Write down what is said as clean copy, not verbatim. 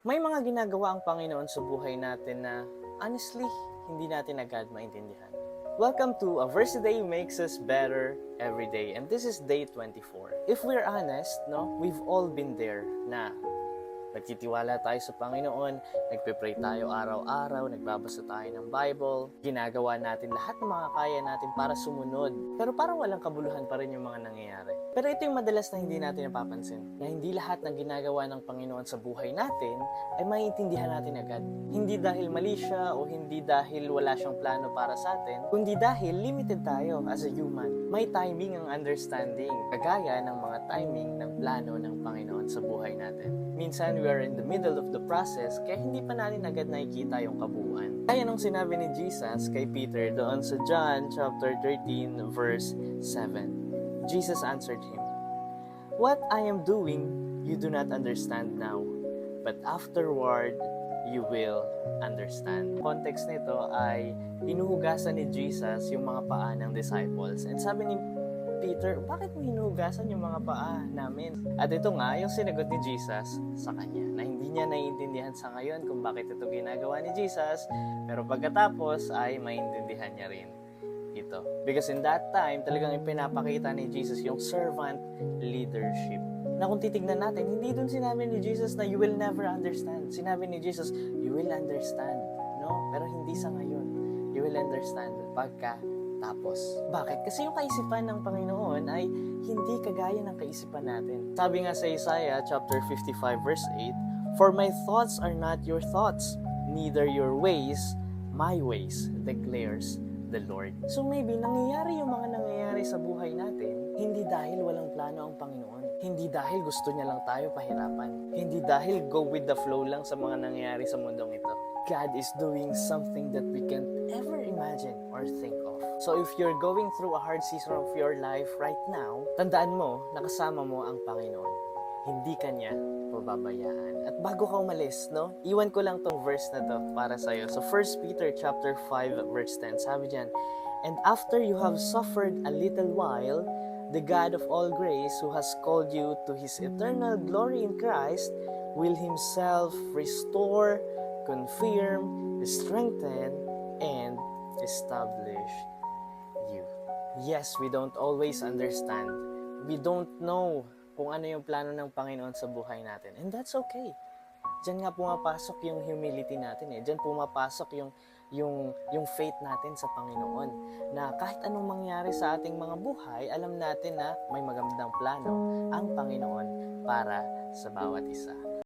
May mga ginagawa ang Panginoon sa buhay natin na honestly, hindi natin agad maintindihan. Welcome to A Verse a Day Makes Us Better Every Day, and this is day 24. If we're honest, we've all been there na nagtitiwala tayo sa Panginoon, nagpe-pray tayo araw-araw, nagbabasa tayo ng Bible, ginagawa natin lahat ng mga kaya natin para sumunod. Pero parang walang kabuluhan pa rin yung mga nangyayari. Pero ito yung madalas na hindi natin napapansin, na hindi lahat ng ginagawa ng Panginoon sa buhay natin ay maiintindihan natin agad. Hindi dahil mali siya o hindi dahil wala siyang plano para sa atin, kundi dahil limited tayo as a human. May timing ang understanding, kagaya ng mga timing ng plano ng Panginoon sa buhay natin. Minsan, we are in the middle of the process, kaya hindi pa natin agad nakikita yung kabuuan. Kaya nung sinabi ni Jesus kay Peter doon sa John chapter 13 verse 7, Jesus answered him, "What I am doing, you do not understand now, but afterward, you will understand." Context nito ay hinuhugasan ni Jesus yung mga paa ng disciples. And sabi ni Peter, bakit mo hinuhugasan yung mga paa namin? At ito nga, yung sinagot ni Jesus sa kanya, na hindi niya naiintindihan sa ngayon kung bakit ito ginagawa ni Jesus, pero pagkatapos ay maintindihan niya rin ito. Because in that time, talagang ipinapakita ni Jesus yung servant leadership. Na kung titignan natin, hindi dun sinabi ni Jesus na you will never understand. Sinabi ni Jesus, you will understand. No? Pero hindi sa ngayon. You will understand tapos. Bakit? Kasi yung kaisipan ng Panginoon ay hindi kagaya ng kaisipan natin. Sabi nga sa Isaiah chapter 55 verse 8, "For my thoughts are not your thoughts, neither your ways my ways, declares the Lord." So maybe nangyayari yung mga nangyayari sa buhay natin, hindi dahil walang plano ang Panginoon. Hindi dahil gusto niya lang tayo pahirapan. Hindi dahil go with the flow lang sa mga nangyayari sa mundong ito. God is doing something that we can't ever imagine or think of. So if you're going through a hard season of your life right now, tandaan mo, nakasama mo ang Panginoon. Hindi ka niya pababayaan. At bago ka umalis, iwan ko lang tong verse na to para sa'yo. So 1 Peter chapter 5 verse 10, sabi diyan, "And after you have suffered a little while, the God of all grace, who has called you to His eternal glory in Christ, will Himself restore, confirm, strengthen, and establish you." Yes, we don't always understand. We don't know kung ano yung plano ng Panginoon sa buhay natin. And that's okay. Diyan nga pumapasok yung humility natin eh. Diyan pumapasok yung faith natin sa Panginoon. Na kahit anong mangyari sa ating mga buhay, alam natin na may magandang plano ang Panginoon para sa bawat isa.